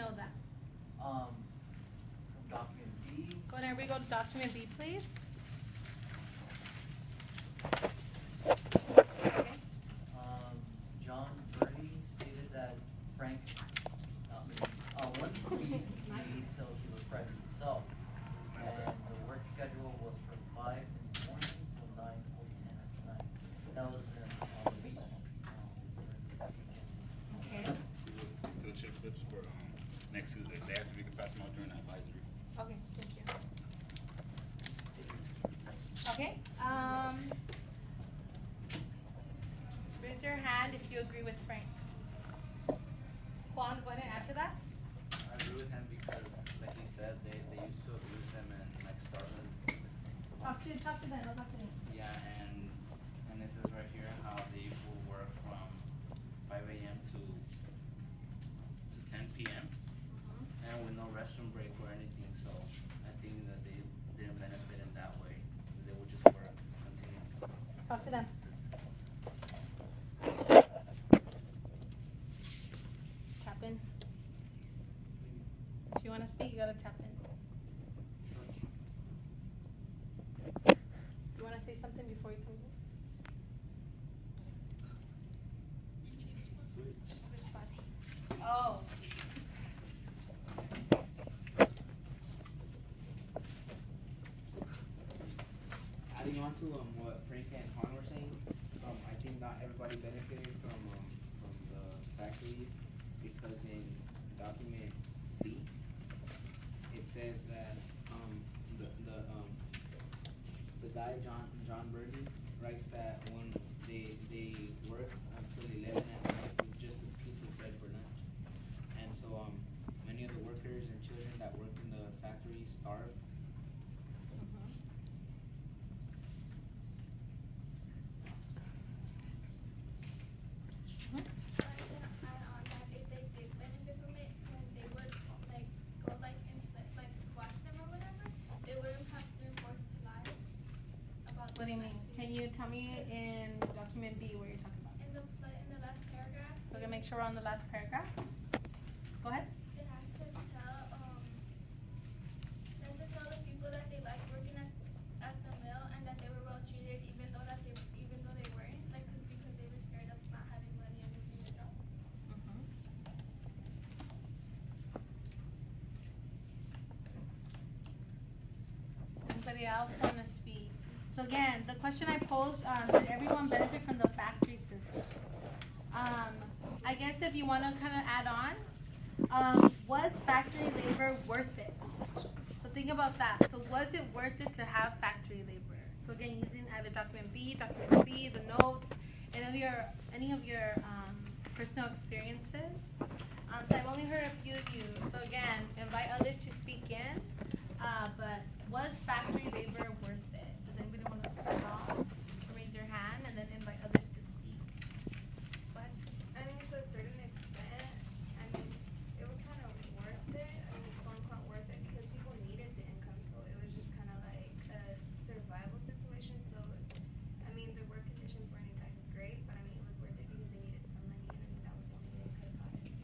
know that? From document B. Whenever we go to document B, please. Okay. John Birdie stated that Frank once a week until he was pregnant himself, and the work schedule was from 5 in the morning till 9 or 10 at night. That was on the week. Okay. Field trip clips for next Tuesday. They asked if we could pass them out during the advisory. Okay, thank you. Okay. Raise your hand if you agree with Frank. Juan, go ahead and add to that. I agree with him because, like he said, they used to abuse them and like starve them. Talk to them. I'll talk to them. Yeah, and this is right here how they will work from 5 a.m. to 10 p.m. And with no restroom break or anything. So I think that they didn't benefit in that way. They would just work, continue. Talk to them. Tap in. If you want to speak, you gotta tap in. You want to say something before you come in? Oh. Adding on to what Frank and Han were saying, I think not everybody benefited from the factories because in document B, it says that the guy John Birdie writes that when they work until 11 at night with just a piece of bread for lunch, and so many of the workers and children that work in the factory starve. What do you mean? Can you tell me in document B what you're talking about? In the last paragraph. So we're gonna make sure we're on the last paragraph. Go ahead. They have to tell the people that they liked working at the mill and that they were well treated even though they weren't, like because they were scared of not having money and losing their job. Anybody else want to speak? So again, the question I posed, did everyone benefit from the factory system? I guess if you want to kind of add on, was factory labor worth it? So think about that. So was it worth it to have factory labor? So again, using either document B, document C, the notes, any of your personal experiences. So I've only heard a few of you. So again, invite others to speak in. But was factory labor worth it? Does anybody want to start off? Raise your hand and then invite others to speak. Go ahead. I mean, to a certain extent, I mean, it was kind of worth it. I mean, quote unquote worth it because people needed the income, so it was just kind of like a survival situation. So, I mean, the work conditions weren't exactly great, but I mean, it was worth it because they needed some money, and I mean, that was the only way they could have gotten it.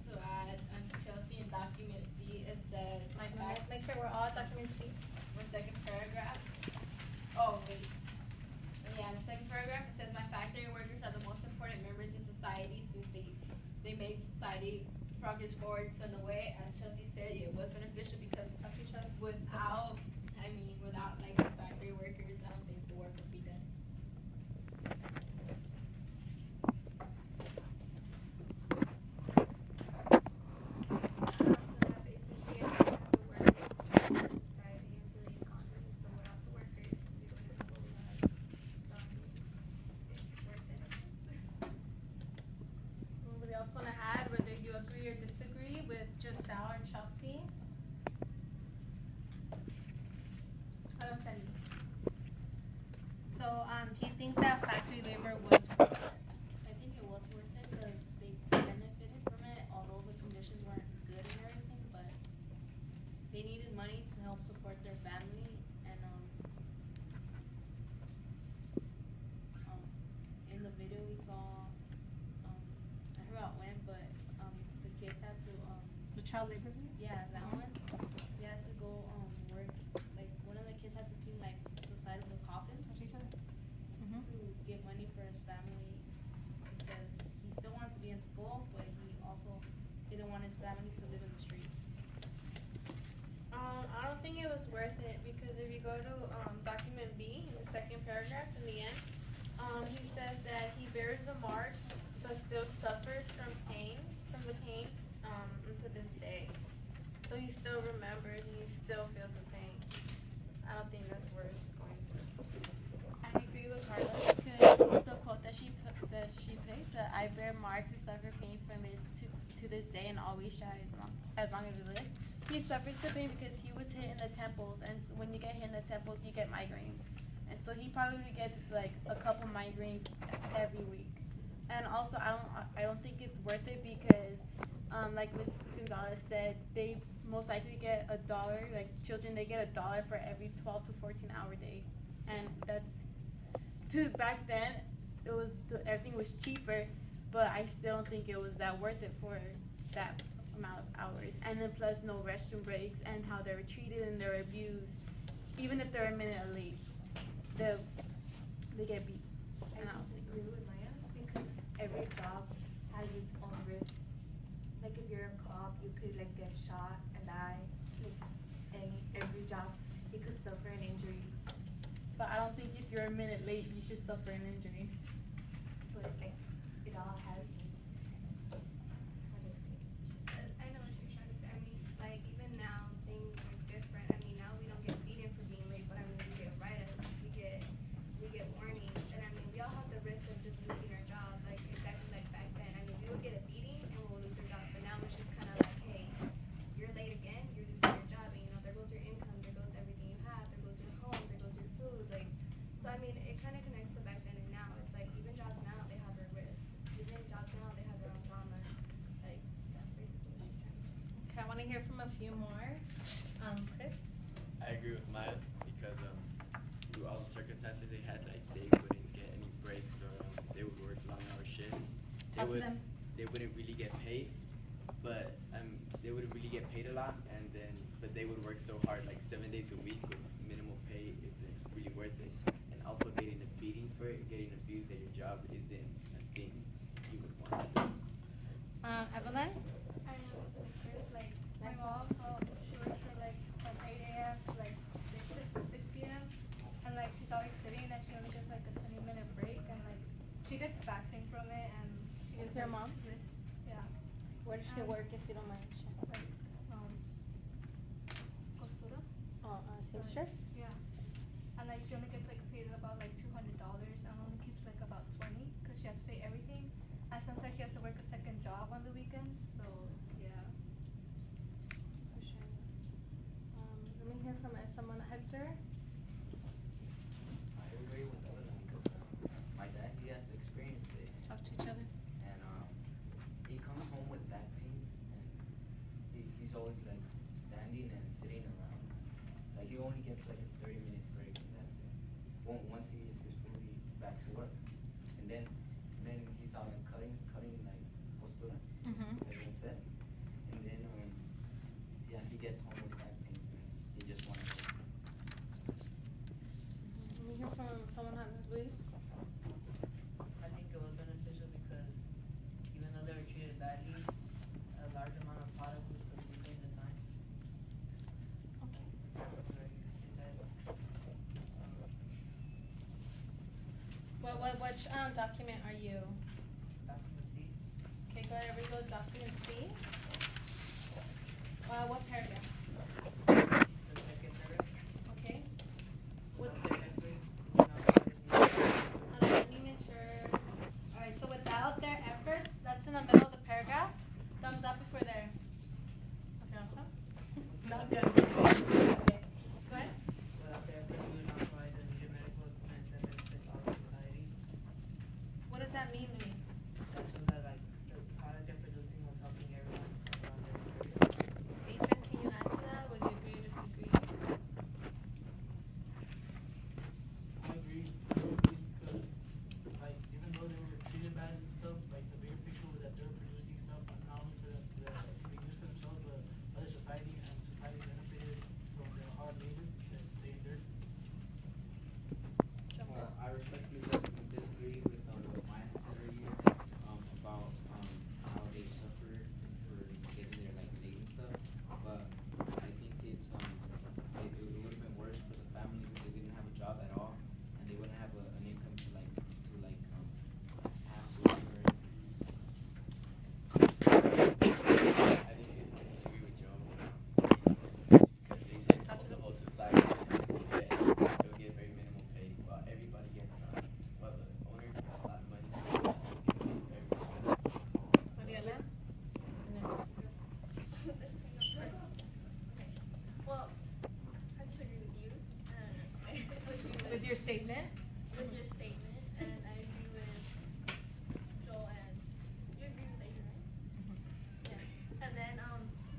To add on Chelsea in document C, it says my fact. Make sure we're all document C. The second paragraph. Oh wait. Yeah, in the second paragraph it says my factory workers are the most important members in society since they make society progress forward. So in a way, as Chelsea said, it was beneficial because without like the factory workers, I don't think the work would be done. Anybody else want to add whether you agree or disagree with just Sal or Chelsea? So, do you think that factory labor was worth it? I think it was worth it because they benefited from it, although the conditions weren't good and everything, but they needed money to help support their family, and in the video we saw, I Child labor? Yeah, that one. He has to go work. Like one of the kids had to clean like the side of the coffin Touch each other? Mm-hmm. to get money for his family because he still wanted to be in school, but he also didn't want his family to live in the streets. I don't think it was worth it because if you go to document B in the second paragraph in the end, he says that he bears the marks but still suffers from the pain unto this day. So he still remembers and he still feels the pain. I don't think that's worth going through. I agree with Carla because the quote that she picked, that I bear marks and suffer pain from it to this day and always shall as long as we live. He suffers the pain because he was hit in the temples, and so when you get hit in the temples, you get migraines. And so he probably gets like a couple migraines every week. And also, I don't think it's worth it because, like Ms. Gonzalez said, they most likely get $1. Like children, they get $1 for every 12 to 14-hour day, and back then, everything was cheaper, but I still don't think it was that worth it for that amount of hours. And then plus no restroom breaks and how they're treated and they're abused. Even if they're a minute late, they get beat. I disagree with Maya because every job has its own risk. Like if you're a cop, you could like get shot and die. Like every job, you could suffer an injury. But I don't think if you're a minute late, you should suffer an injury. But like it all has. I know what you're trying to say. I mean, like even now things are different. I mean, now we don't get beaten for being late, but I mean we get write-ups, we get warnings, and I mean we all have the risk of just losing our job, like exactly like back then. I mean we would get a beating and we'll lose our job, but now it's just kind of like, hey, you're late again, you're losing your job, and you know there goes your income, there goes everything you have, there goes your home, there goes your food, like. So I mean it kind of connects to back then and now. It's like even jobs now they have their risk. Even jobs now they have their own drama. Like that's basically what she's trying to say. Okay, I want to hear from a few more. Chris? I agree with Maya because through all the circumstances they had, like they wouldn't get any breaks or they would work long hour shifts. Talk to them. They wouldn't really get paid, but they wouldn't really get paid a lot, and then but they would work so hard, like 7 days a week with minimal pay isn't really worth it. And also getting a beating for it, getting abused at your job isn't a thing you would want to do. Evelyn? I know it's like Chris, like my mom, she works for like from 8 a.m. to like 6 p.m. and like she's always sitting and she only gets like a 20-minute break and like she gets back pain from it and she gets Your like, mom? wrist, yeah. Where does she work if you don't mind? Like costura. Seamstress? Yeah. And like she only gets like paid about like $200 and only keeps like about 20 because she has to pay everything. And sometimes she has to work a second job on the weekends. So yeah. For sure. Let me hear from someone. Hector? I agree with Evelyn because my dad, he has experienced it, Talk to each other. and he comes home with back pains, and he's always like standing and sitting around. Like he only gets like a 30-minute break, and that's it. Once he eats his food, he's back to work, and then he's out like cutting like postura, Mm-hmm. like I said, and then yeah, he gets home with back pains, and he just wants to. Let me hear from someone. Luis? I think it was beneficial because even though they were treated badly, a large amount of product was produced in the time. Okay. Which document are you? Document C. Okay, go ahead, go document C. What paragraph? The second paragraph. Okay. What? Let Let me make sure. Alright, so without their efforts, that's in the middle of the paragraph. Thumbs up if we're there. Okay, awesome. Not good. Okay. Go ahead. Without their efforts, we would not provide the needed medical equipment that benefits all of society. What does that mean, Luis? That shows that like the product they're producing was helping everyone around their area. Adrian, can you answer that? Would you agree or disagree? I agree because, like, even though they were treated bad and stuff, like, the bigger picture was that they were producing stuff not only for them to make use for themselves, but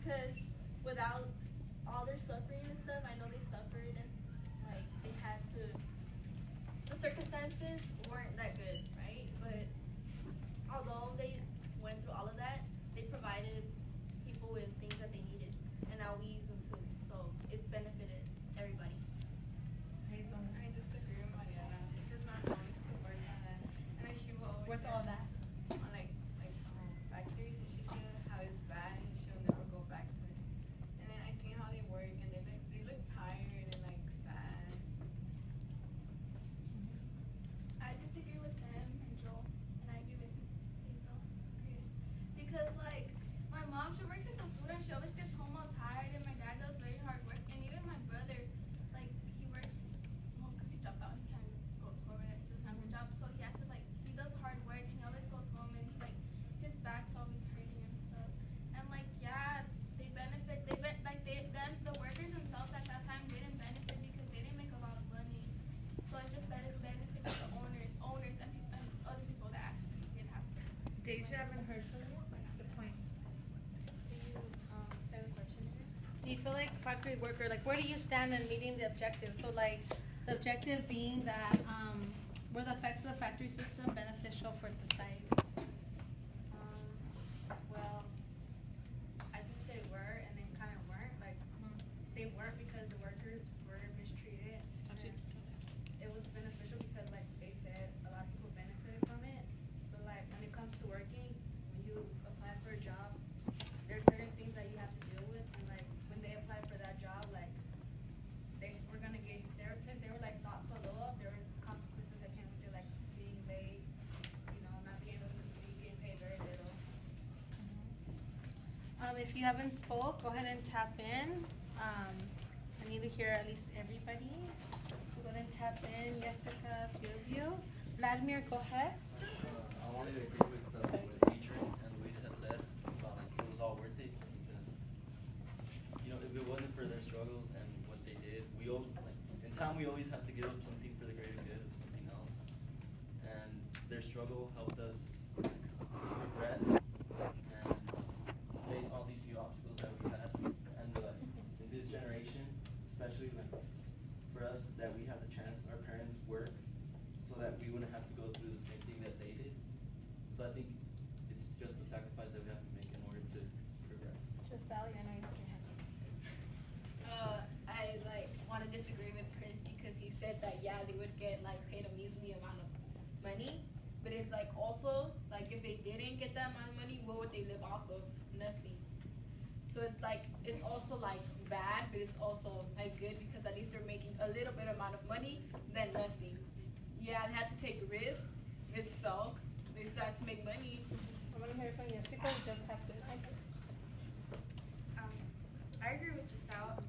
because without all their suffering and stuff, I know they suffered and like they had to. The circumstances weren't that good, right? But although they went through all of that, they provided people with things that they needed, and now we use them too. So it benefited everybody. I disagree with Mariana because my mom used to work on that, and like she will always What's say all that? on like factories, and she said how it's bad and she'll never go back to it. And then I seen how they work, and they look tired and like sad. I disagree with them and Joel, and I agree with Hazel, Chris, because like my mom, she works as a student. She always gets home all tired, and my dad does very hard work. And even my brother, like he works, well, cause he dropped out, he can't go to school right now. He doesn't have a job, so he has to like he does hard work, and he always goes home, and like his back's always hurting and stuff. And like yeah, they benefit. The workers themselves at that time didn't benefit because they didn't make a lot of money. So it just benefited the owners and other people that actually did have. Deja, haven't heard from you. Good point. Say the question again. Do you feel like factory worker, like where do you stand in meeting the objective? So like the objective being that were the effects of the factory system beneficial for society? Well, I think they were and then kind of weren't. Like they weren't because the workers were mistreated. It was beneficial because like they said a lot of people benefited from it. But like when it comes to working, when you apply for a job, there's certain things that you have to deal with, and like when they applied for that job, like they were gonna get since they were like not so low up, there were consequences that came with it, like being late, not being able to sleep, getting paid very little. If you haven't spoke, go ahead and tap in. I need to hear at least everybody. So go ahead and tap in. Jessica, a few of you. Vladimir, go ahead. I wanted to agree with teacher and Luis had said about like it was all worth it because if it wasn't for their struggles and what they did, we all like in time we always have to give up something for the greater good of something else, and their struggle helped us progress and face all these new obstacles that we had, and in this generation, especially like for us that we have the chance, our parents work so that we wouldn't have to go through the same thing that they did. So I think it's just a sacrifice that we have to make in order to progress. Just Sally, I know you have your hand. I want to disagree with Chris because he said that yeah they would get like paid a measly amount of money, but it's like also like if they didn't get that amount of money, what would they live off of? Nothing. So it's like it's also like bad, but it's also like good because at least they're making a little bit amount of money than nothing. Yeah, they had to take risks. It's so they start to make money. I want to hear from Jessica. Just tapped in. I agree with Giselle.